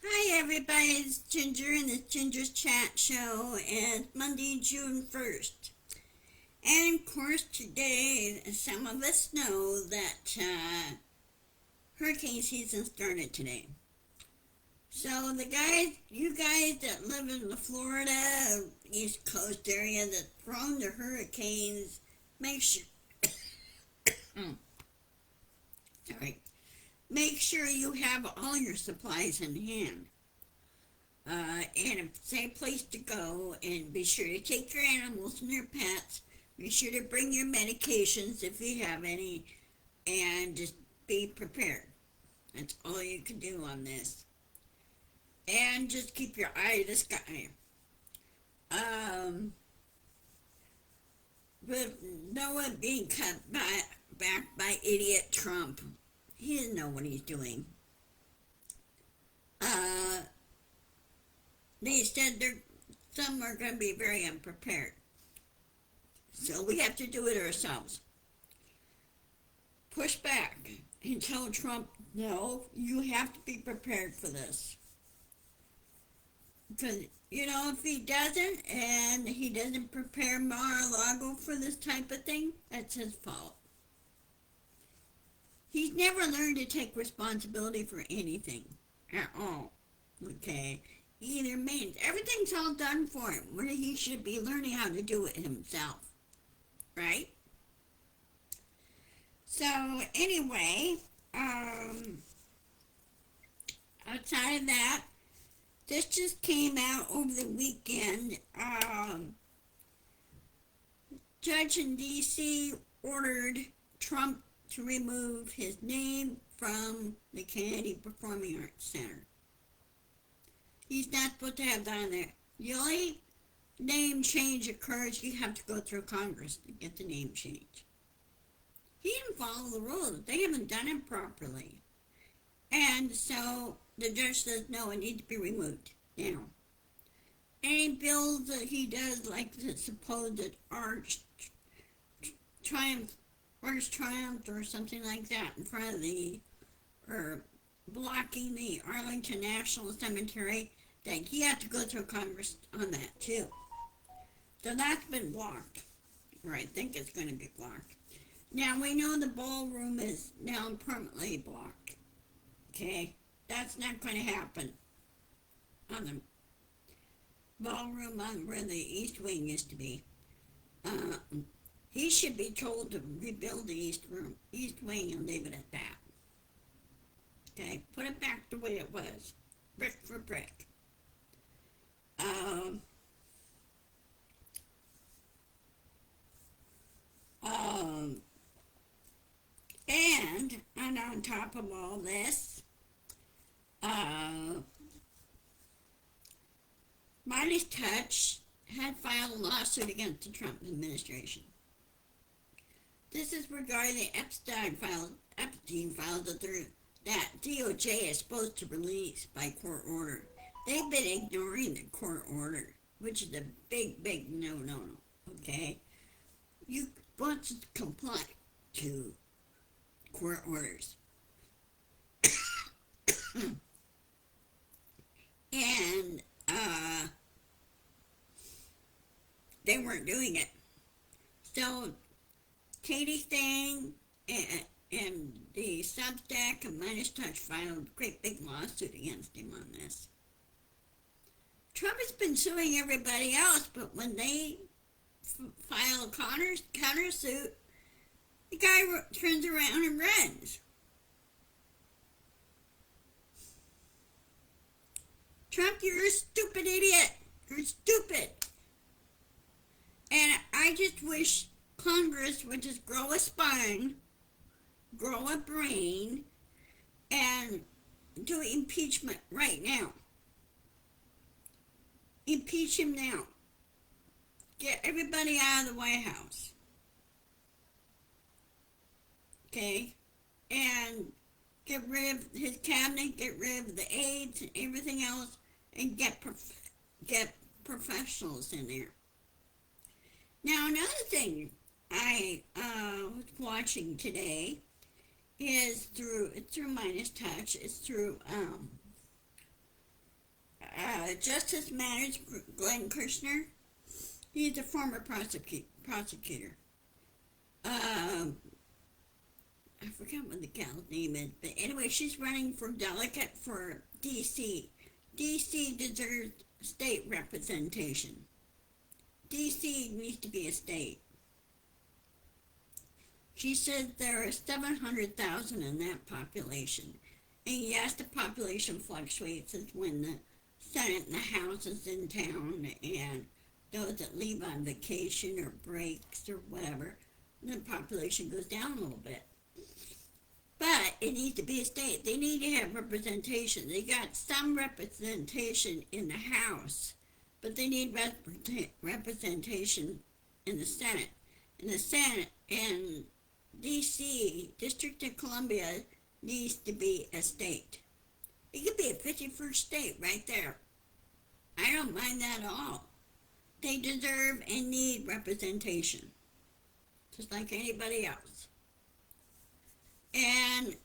Hi everybody, it's Ginger in the Ginger's Chat Show, and Monday, June 1st. And of course today, some of us know that hurricane season started today. So you guys that live in the Florida, East Coast area that's prone to hurricanes, make sure, sorry, make sure you have all your supplies in hand. And a safe place to go, and be sure to take your animals and your pets. Be sure to bring your medications if you have any, and just be prepared. That's all you can do on this. And just keep your eye to the sky. Um, with Noah being back by idiot Trump, he doesn't know what he's doing. Uh, they said some are going to be very unprepared. So we have to do it ourselves. Push back and tell Trump, no, you have to be prepared for this. Because, if he doesn't and he doesn't prepare Mar-a-Lago for this type of thing, that's his fault. He's never learned to take responsibility for anything at all. Okay? Either means everything's all done for him, where he should be learning how to do it himself. Right? So, anyway, outside of that, this just came out over the weekend. Judge in D.C. ordered Trump to remove his name from the Kennedy Performing Arts Center. He's not supposed to have that on there. The only name change occurs, you have to go through Congress to get the name change. He didn't follow the rules. They haven't done it properly. And so the judge says, no, it needs to be removed now. Any bills that he does, like the supposed Arch Triumph or something like that in front of or blocking the Arlington National Cemetery, that he had to go through Congress on that too. So that's been blocked, or I think it's going to be blocked. Now we know the ballroom is now permanently blocked. Okay, that's not going to happen on the ballroom on where the East Wing used to be. He should be told to rebuild the East Wing, and leave it at that. Okay, put it back the way it was, brick for brick. Um, um, and on top of all this, Midas Touch had filed a lawsuit against the Trump administration. This is regarding the Epstein files that DOJ is supposed to release by court order. They've been ignoring the court order, which is a big, big no. Okay, you want to comply to court orders, and they weren't doing it. So Katie Stang and the Substack and Midas Touch filed a great big lawsuit against him on this. Trump has been suing everybody else, but when they file a countersuit, the guy turns around and runs. Trump, you're a stupid idiot. You're stupid. And I just wish Congress would just grow a spine, grow a brain, and do impeachment right now. Impeach him now. Get everybody out of the White House. Okay? And get rid of his cabinet, get rid of the aides and everything else, and get professionals in there. Now, another thing I was watching today is it's through Midas Touch. It's through Justice Matters. Glenn Kirshner. He's a former prosecutor. I forgot what the gal's name is, but anyway, she's running for delegate for D.C. D.C. deserves state representation. D.C. needs to be a state. She said there are 700,000 in that population. And yes, the population fluctuates as when the Senate and the House is in town, and those that leave on vacation or breaks or whatever, the population goes down a little bit. But it needs to be a state. They need to have representation. They got some representation in the House, but they need representation in the Senate. In the Senate, in D.C., District of Columbia, needs to be a state. It could be a 51st state right there. I don't mind that at all. They deserve and need representation, just like anybody else. And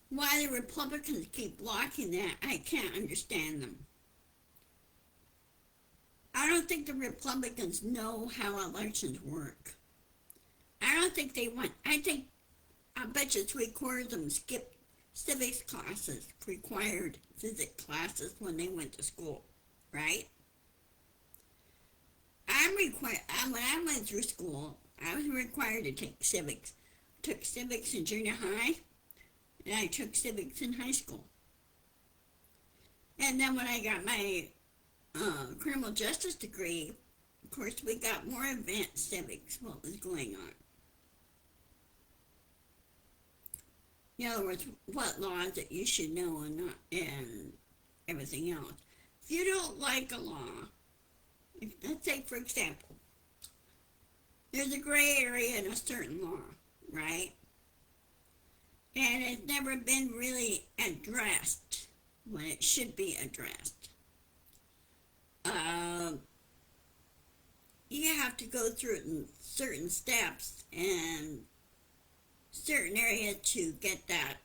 why the Republicans keep blocking that, I can't understand them. I don't think the Republicans know how elections work. I don't think they want, I bet you 3/4 of them skipped civics classes, required physics classes when they went to school, right? When I went through school, I was required to take civics. I took civics in junior high, and I took civics in high school. And then when I got my criminal justice degree, of course, we got more advanced civics, what was going on. In other words, what laws that you should know and not, and everything else. If you don't like a law, let's say, for example, there's a gray area in a certain law, right? And it's never been really addressed when it should be addressed. You have to go through it in certain steps and certain area to get that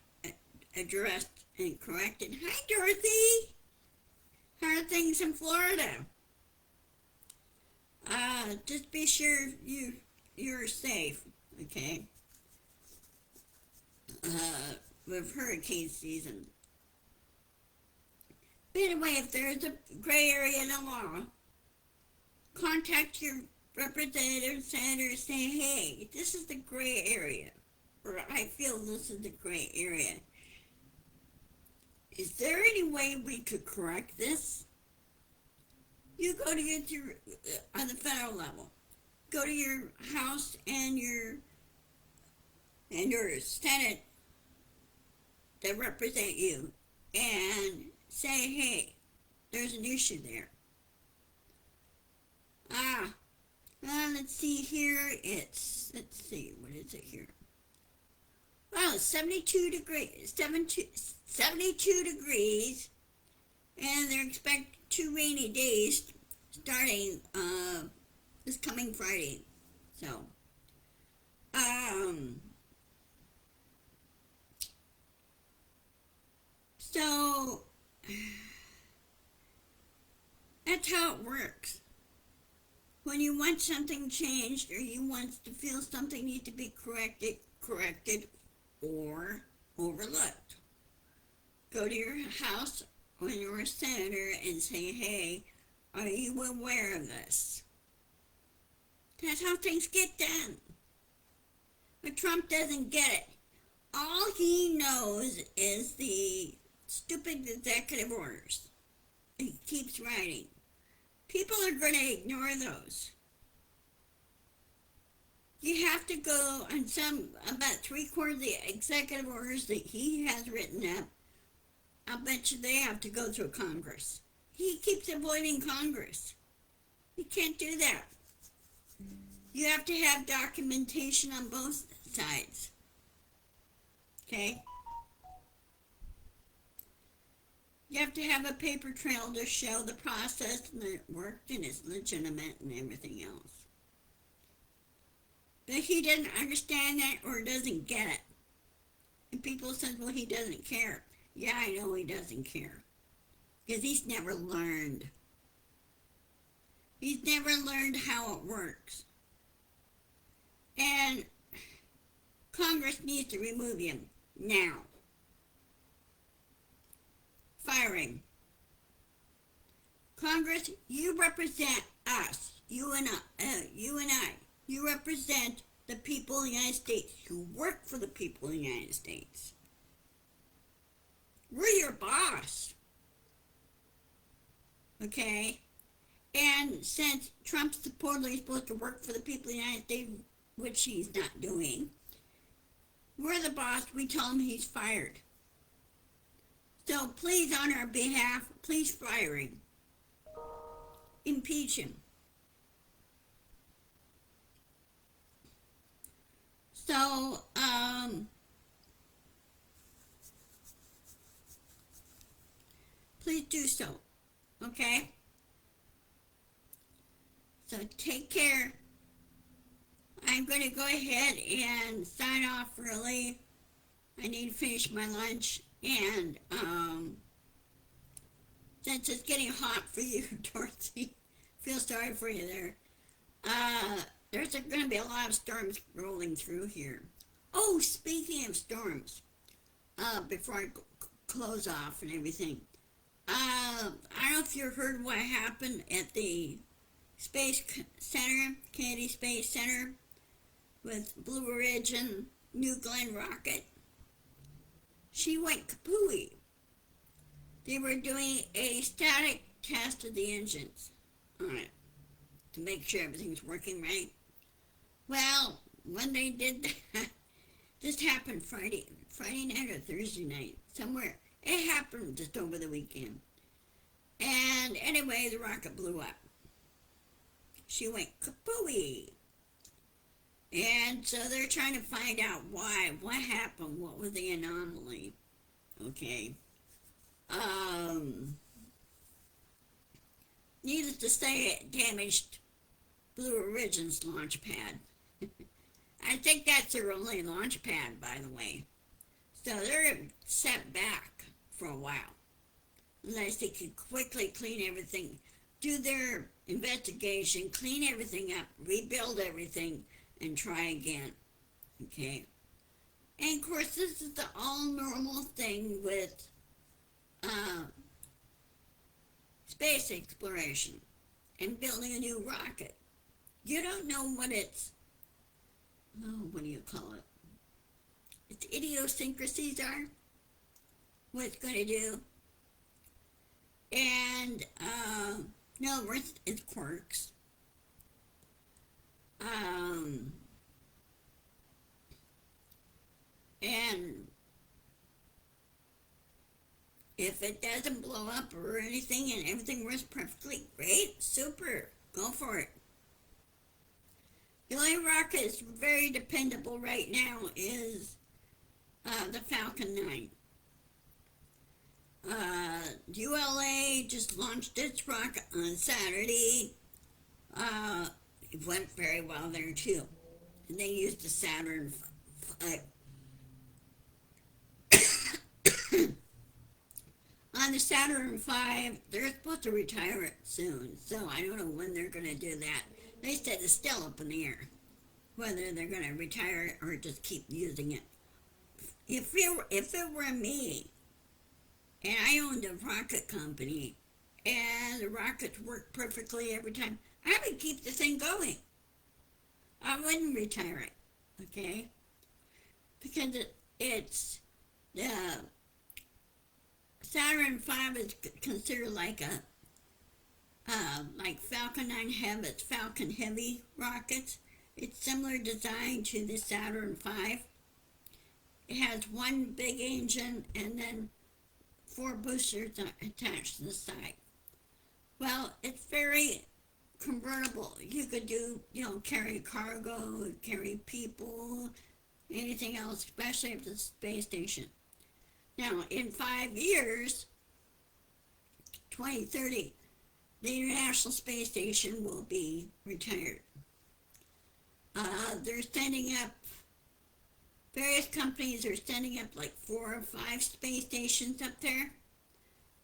addressed and corrected. Hi, Dorothy. How are things in Florida? Just be sure you're safe, okay? With hurricane season. But anyway, if there's a gray area in the law, contact your representative, senator, say, hey, this is the gray area, or I feel this is the gray area. Is there any way we could correct this? You go to your on the federal level, go to your House and your Senate that represent you, and say, hey, there's an issue there. Let's see here. Let's see, what is it here? Well, it's 72 degrees, and they're expecting 2 rainy days starting this coming Friday. So that's how it works. When you want something changed, or you want to feel something needs to be corrected or overlooked, go to your House when you're a senator and say, hey, are you aware of this? That's how things get done. But Trump doesn't get it. All he knows is the stupid executive orders. He keeps writing. People are going to ignore those. You have to go on about 3/4 of the executive orders that he has written up. I'll bet you they have to go through Congress. He keeps avoiding Congress. You can't do that. You have to have documentation on both sides. Okay? You have to have a paper trail to show the process and that it worked and it's legitimate and everything else. But he doesn't understand that or doesn't get it. And people say, well, he doesn't care. Yeah, I know he doesn't care. Because he's never learned. He's never learned how it works. And Congress needs to remove him now. Firing. Congress, you represent us. You and I. You represent the people of the United States. You work for the people of the United States. We're your boss. Okay? And since Trump's supposedly supposed to work for the people of the United States, which he's not doing, we're the boss. We tell him he's fired. So please, on our behalf, please fire him. Impeach him. So, please do so. Okay? So take care. I'm going to go ahead and sign off early. I need to finish my lunch. And since it's getting hot for you, Dorothy, feel sorry for you there. There's going to be a lot of storms rolling through here. Oh, speaking of storms, before I close off and everything, I don't know if you heard what happened at the Space Center, Kennedy Space Center, with Blue Origin New Glenn rocket. She went kapooey. They were doing a static test of the engines on it to make sure everything's working right. Well, when they did that, this happened Friday night or Thursday night, somewhere. It happened just over the weekend. And anyway, the rocket blew up. She went kapooey. And so they're trying to find out why, what happened, what was the anomaly. Okay. Needless to say, it damaged Blue Origin's launch pad. I think that's their only launch pad, by the way. So they're set back for a while. Unless they can quickly clean everything, do their investigation, clean everything up, rebuild everything, and try again. Okay? And of course, this is the all normal thing with space exploration and building a new rocket. You don't know what its, what do you call it? Its idiosyncrasies are, what it's going to do. And, no, it's quirks. And if it doesn't blow up or anything and everything works perfectly, great, super, go for it. The only rocket that's very dependable right now is the Falcon 9. ULA just launched its rocket on Saturday. It went very well there too. And they used the Saturn V. On the Saturn V, they're supposed to retire it soon, so I don't know when they're going to do that. They said it's still up in the air, whether they're going to retire it or just keep using it. If it were me, and I owned a rocket company, and the rockets worked perfectly every time, I would keep the thing going. I wouldn't retire it, okay? Because it's the Saturn V is considered like like Falcon 9 have its Falcon Heavy rockets. It's similar design to the Saturn V. It has one big engine and then 4 boosters attached to the side. Well, it's very convertible. You could do, carry cargo, carry people, anything else, especially at the space station. Now, in 5 years, 2030, the International Space Station will be retired. They're sending up, various companies are sending up like 4 or 5 space stations up there,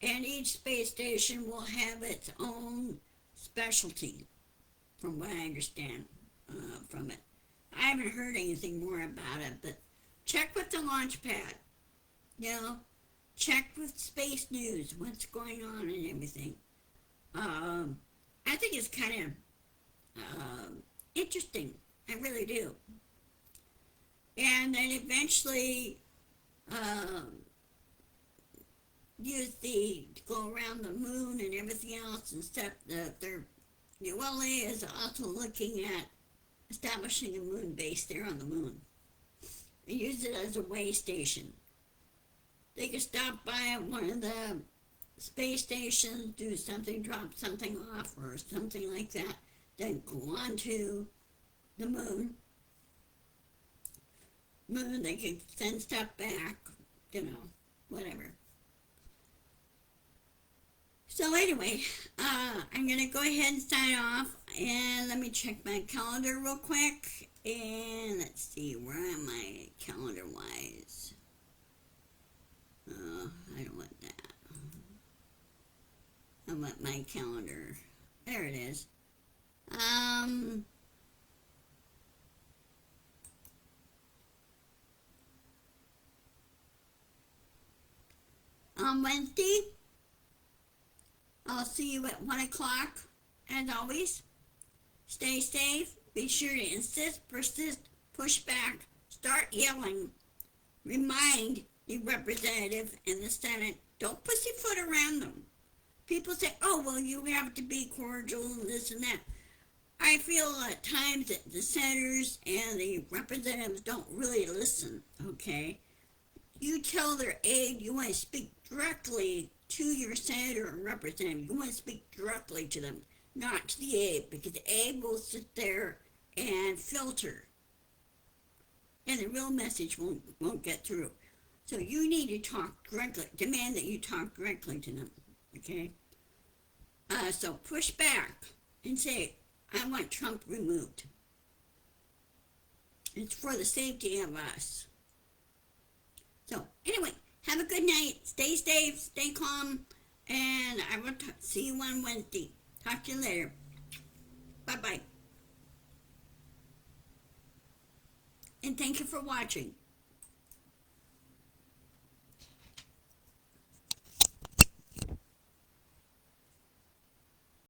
and each space station will have its own specialty, from what I understand from it. I haven't heard anything more about it, but check with the launch pad, you know, check with space news, what's going on and everything. I think it's kind of interesting. I really do. And then eventually use the to go around the moon and everything else and stuff. The ULA is also looking at establishing a moon base there on the moon. They use it as a way station. They could stop by at one of the space stations, do something, drop something off or something like that, then go on to the moon. They can send stuff back, you know, whatever. So anyway, I'm going to go ahead and sign off, and let me check my calendar real quick, and let's see, where am I calendar-wise? I don't want that. I want my calendar. There it is. On Wednesday, I'll see you at 1 o'clock. As always, stay safe. Be sure to insist, persist, push back, start yelling. Remind the representative in the Senate, don't pussyfoot around them. People say, oh, well, you have to be cordial and this and that. I feel at times that the senators and the representatives don't really listen, okay? You tell their aide you want to speak directly to your senator or representative. You want to speak directly to them, not to the aide, because the aide will sit there and filter, and the real message won't get through. So you need to talk directly, demand that you talk directly to them, okay? So push back and say, I want Trump removed. It's for the safety of us. So anyway, have a good night. Stay safe, stay calm, and I will see you on Wednesday. Talk to you later. Bye-bye. And thank you for watching.